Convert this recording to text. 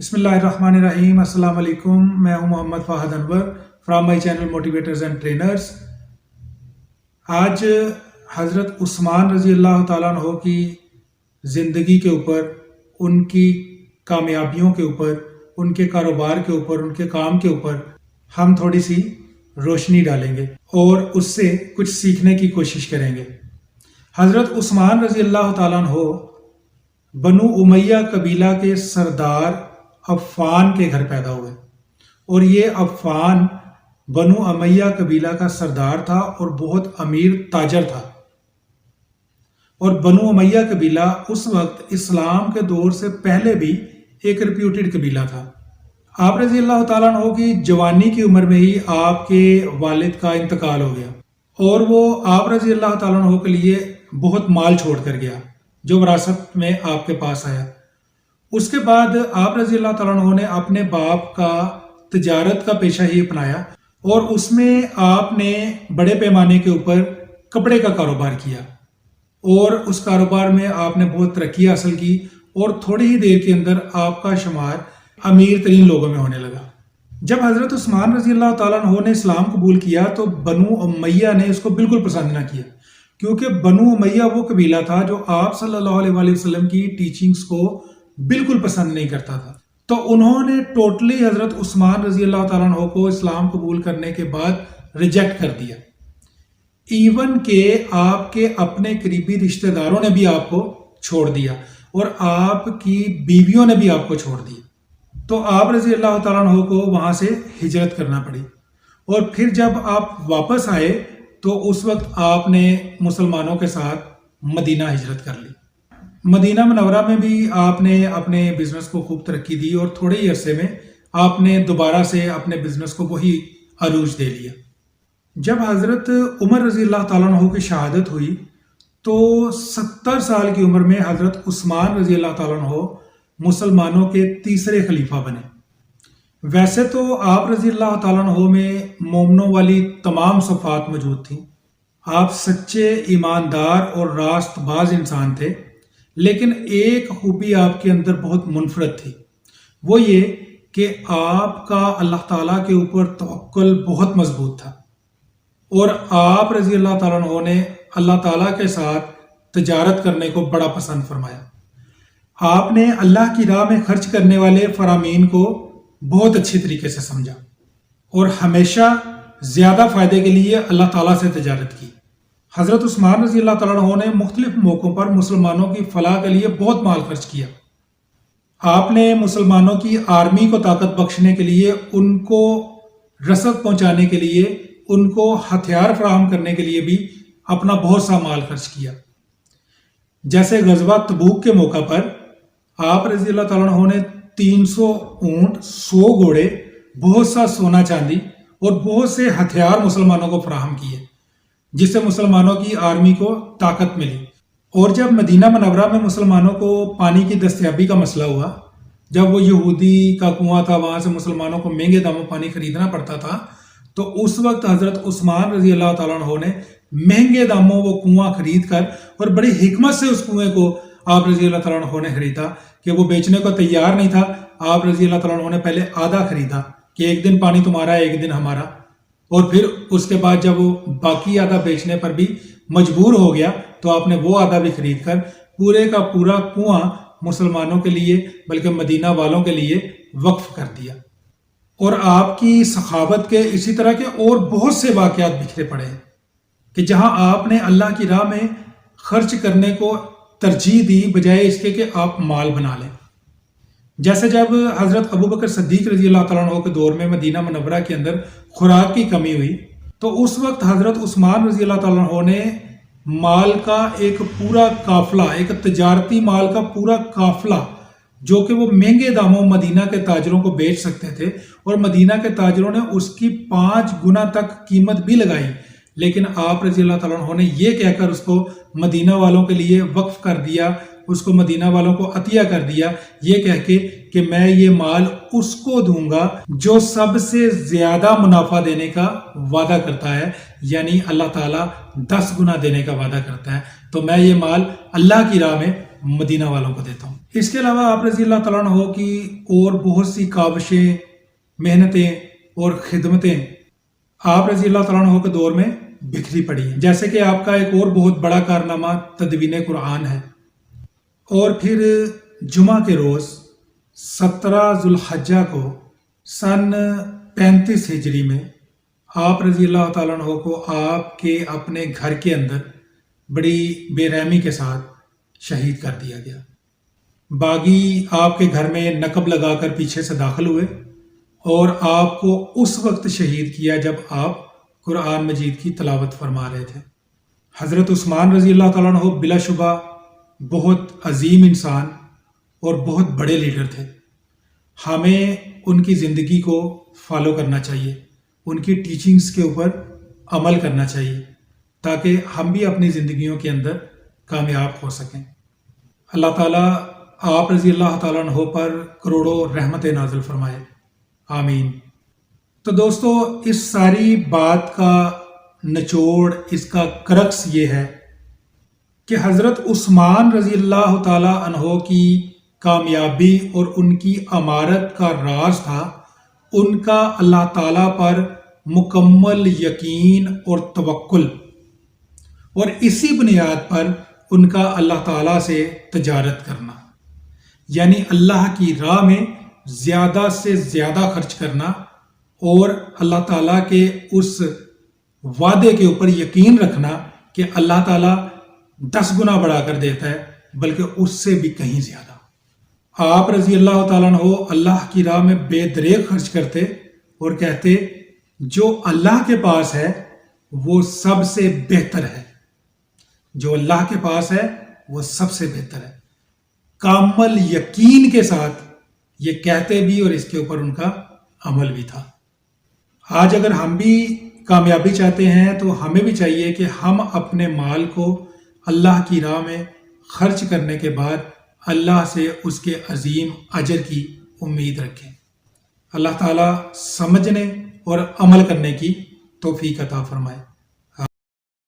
بسم اللہ الرحمن الرحیم۔ السلام علیکم، میں ہوں Muhammad Fahad Anwar from my channel motivators and trainers. آج حضرت عثمان رضی اللہ تعالیٰ عنہ کی زندگی کے اوپر، ان کی کامیابیوں کے اوپر، ان کے کاروبار کے اوپر، ان کے کام کے اوپر ہم تھوڑی سی روشنی ڈالیں گے اور اس سے کچھ سیکھنے کی کوشش کریں گے۔ حضرت عثمان رضی اللہ تعالیٰ عنہ بنو امیہ قبیلہ کے سردار عفان کے گھر پیدا ہوئے، اور یہ عفان بنو امیہ قبیلہ کا سردار تھا اور بہت امیر تاجر تھا۔ اور بنو امیہ قبیلہ اس وقت اسلام کے دور سے پہلے بھی ایک ریپیوٹڈ قبیلہ تھا۔ آپ رضی اللہ تعالیٰ عنہ کی جوانی کی عمر میں ہی آپ کے والد کا انتقال ہو گیا، اور وہ آپ رضی اللہ تعالیٰ عنہ کے لیے بہت مال چھوڑ کر گیا جو وراثت میں آپ کے پاس آیا۔ اس کے بعد آپ رضی اللہ تعالیٰ عنہ نے اپنے باپ کا تجارت کا پیشہ ہی اپنایا، اور اس میں آپ نے بڑے پیمانے کے اوپر کپڑے کا کاروبار کیا، اور اس کاروبار میں آپ نے بہت ترقی حاصل کی، اور تھوڑی ہی دیر کے اندر آپ کا شمار امیر ترین لوگوں میں ہونے لگا۔ جب حضرت عثمان رضی اللہ تعالیٰ عنہ نے اسلام قبول کیا تو بنو امیہ نے اس کو بالکل پسند نہ کیا، کیونکہ بنو امیہ وہ قبیلہ تھا جو آپ صلی اللہ علیہ وآلہ وسلم کی ٹیچنگز کو بالکل پسند نہیں کرتا تھا۔ تو انہوں نے ٹوٹلی حضرت عثمان رضی اللہ تعالیٰ عنہ کو اسلام قبول کرنے کے بعد ریجیکٹ کر دیا، ایون کہ آپ کے اپنے قریبی رشتہ داروں نے بھی آپ کو چھوڑ دیا، اور آپ کی بیویوں نے بھی آپ کو چھوڑ دیا۔ تو آپ رضی اللہ تعالیٰ عنہ کو وہاں سے ہجرت کرنا پڑی، اور پھر جب آپ واپس آئے تو اس وقت آپ نے مسلمانوں کے ساتھ مدینہ ہجرت کر لی۔ مدینہ منورہ میں بھی آپ نے اپنے بزنس کو خوب ترقی دی، اور تھوڑے ہی عرصے میں آپ نے دوبارہ سے اپنے بزنس کو وہی عروج دے لیا۔ جب حضرت عمر رضی اللہ تعالیٰ عنہ کی شہادت ہوئی تو 70 سال کی عمر میں حضرت عثمان رضی اللہ تعالیٰ عنہ مسلمانوں کے تیسرے خلیفہ بنے۔ ویسے تو آپ رضی اللہ تعالیٰ عنہ میں مومنوں والی تمام صفات موجود تھیں، آپ سچے، ایماندار اور راست باز انسان تھے، لیکن ایک خوبی آپ کے اندر بہت منفرد تھی، وہ یہ کہ آپ کا اللہ تعالیٰ کے اوپر توکل بہت مضبوط تھا، اور آپ رضی اللہ تعالیٰ عنہ نے اللہ تعالیٰ کے ساتھ تجارت کرنے کو بڑا پسند فرمایا۔ آپ نے اللہ کی راہ میں خرچ کرنے والے فرامین کو بہت اچھی طریقے سے سمجھا، اور ہمیشہ زیادہ فائدے کے لیے اللہ تعالیٰ سے تجارت کی۔ حضرت عثمان رضی اللہ تعالیٰ عنہ نے مختلف موقعوں پر مسلمانوں کی فلاح کے لیے بہت مال خرچ کیا۔ آپ نے مسلمانوں کی آرمی کو طاقت بخشنے کے لیے، ان کو رسد پہنچانے کے لیے، ان کو ہتھیار فراہم کرنے کے لیے بھی اپنا بہت سا مال خرچ کیا۔ جیسے غزوہ تبوک کے موقع پر آپ رضی اللہ تعالیٰ عنہ نے 300 اونٹ، 100 گھوڑے، بہت سا سونا چاندی اور بہت سے ہتھیار مسلمانوں کو فراہم کیے، جس سے مسلمانوں کی آرمی کو طاقت ملی۔ اور جب مدینہ منورہ میں مسلمانوں کو پانی کی دستیابی کا مسئلہ ہوا، جب وہ یہودی کا کنواں تھا، وہاں سے مسلمانوں کو مہنگے داموں پانی خریدنا پڑتا تھا، تو اس وقت حضرت عثمان رضی اللہ تعالیٰ عنہ نے مہنگے داموں وہ کنواں خرید کر، اور بڑی حکمت سے اس کنویں کو آپ رضی اللہ تعالیٰ عنہ نے خریدا کہ وہ بیچنے کو تیار نہیں تھا۔ آپ رضی اللہ تعالیٰ عنہ نے پہلے آدھا خریدا کہ ایک دن پانی تمہارا ہے، ایک دن ہمارا، اور پھر اس کے بعد جب وہ باقی آدھا بیچنے پر بھی مجبور ہو گیا تو آپ نے وہ آدھا بھی خرید کر پورے کا پورا کنواں مسلمانوں کے لیے، بلکہ مدینہ والوں کے لیے وقف کر دیا۔ اور آپ کی سخاوت کے اسی طرح کے اور بہت سے واقعات بکھرے پڑے ہیں کہ جہاں آپ نے اللہ کی راہ میں خرچ کرنے کو ترجیح دی بجائے اس کے کہ آپ مال بنا لیں۔ جیسے جب حضرت ابوبکر صدیق رضی اللہ تعالیٰ عنہ کے دور میں مدینہ منورہ کے اندر خوراک کی کمی ہوئی، تو اس وقت حضرت عثمان رضی اللہ تعالیٰ عنہ نے مال کا ایک پورا قافلہ، ایک تجارتی مال کا پورا قافلہ، جو کہ وہ مہنگے داموں مدینہ کے تاجروں کو بیچ سکتے تھے، اور مدینہ کے تاجروں نے اس کی 5 گنا تک قیمت بھی لگائی، لیکن آپ رضی اللہ تعالیٰ عنہ نے یہ کہہ کر اس کو مدینہ والوں کے لیے وقف کر دیا، اس کو مدینہ والوں کو عطیہ کر دیا، یہ کہہ کے کہ میں یہ مال اس کو دوں گا جو سب سے زیادہ منافع دینے کا وعدہ کرتا ہے، یعنی اللہ تعالیٰ 10 گنا دینے کا وعدہ کرتا ہے، تو میں یہ مال اللہ کی راہ میں مدینہ والوں کو دیتا ہوں۔ اس کے علاوہ آپ رضی اللہ تعالیٰ عنہ کی اور بہت سی کاوشیں، محنتیں اور خدمتیں آپ رضی اللہ تعالیٰ عنہ کے دور میں بکھری پڑی ہیں، جیسے کہ آپ کا ایک اور بہت بڑا کارنامہ تدوین قرآن ہے۔ اور پھر جمعہ کے روز 17 ذوالحجہ کو سن 35 ہجری میں آپ رضی اللہ تعالیٰ عنہ کو آپ کے اپنے گھر کے اندر بڑی بے رحمی کے ساتھ شہید کر دیا گیا۔ باغی آپ کے گھر میں نقب لگا کر پیچھے سے داخل ہوئے اور آپ کو اس وقت شہید کیا جب آپ قرآن مجید کی تلاوت فرما رہے تھے۔ حضرت عثمان رضی اللہ تعالیٰ عنہ بلا شبہ بہت عظیم انسان اور بہت بڑے لیڈر تھے۔ ہمیں ان کی زندگی کو فالو کرنا چاہیے، ان کی ٹیچنگز کے اوپر عمل کرنا چاہیے تاکہ ہم بھی اپنی زندگیوں کے اندر کامیاب ہو سکیں۔ اللہ تعالیٰ آپ رضی اللہ تعالیٰ عنہ پر کروڑوں رحمت نازل فرمائے، آمین۔ تو دوستو، اس ساری بات کا نچوڑ، اس کا کرکس یہ ہے کہ حضرت عثمان رضی اللہ تعالیٰ عنہ کی کامیابی اور ان کی امارت کا راز تھا ان کا اللہ تعالیٰ پر مکمل یقین اور توکل، اور اسی بنیاد پر ان کا اللہ تعالیٰ سے تجارت کرنا، یعنی اللہ کی راہ میں زیادہ سے زیادہ خرچ کرنا اور اللہ تعالیٰ کے اس وعدے کے اوپر یقین رکھنا کہ اللہ تعالیٰ 10 گنا بڑھا کر دیتا ہے، بلکہ اس سے بھی کہیں زیادہ۔ آپ رضی اللہ تعالیٰ عنہ اللہ کی راہ میں بے دریغ خرچ کرتے اور کہتے جو اللہ کے پاس ہے وہ سب سے بہتر ہے، جو اللہ کے پاس ہے وہ سب سے بہتر ہے۔ کامل یقین کے ساتھ یہ کہتے بھی اور اس کے اوپر ان کا عمل بھی تھا۔ آج اگر ہم بھی کامیابی چاہتے ہیں تو ہمیں بھی چاہیے کہ ہم اپنے مال کو اللہ کی راہ میں خرچ کرنے کے بعد اللہ سے اس کے عظیم اجر کی امید رکھیں۔ اللہ تعالیٰ سمجھنے اور عمل کرنے کی توفیق عطا فرمائے۔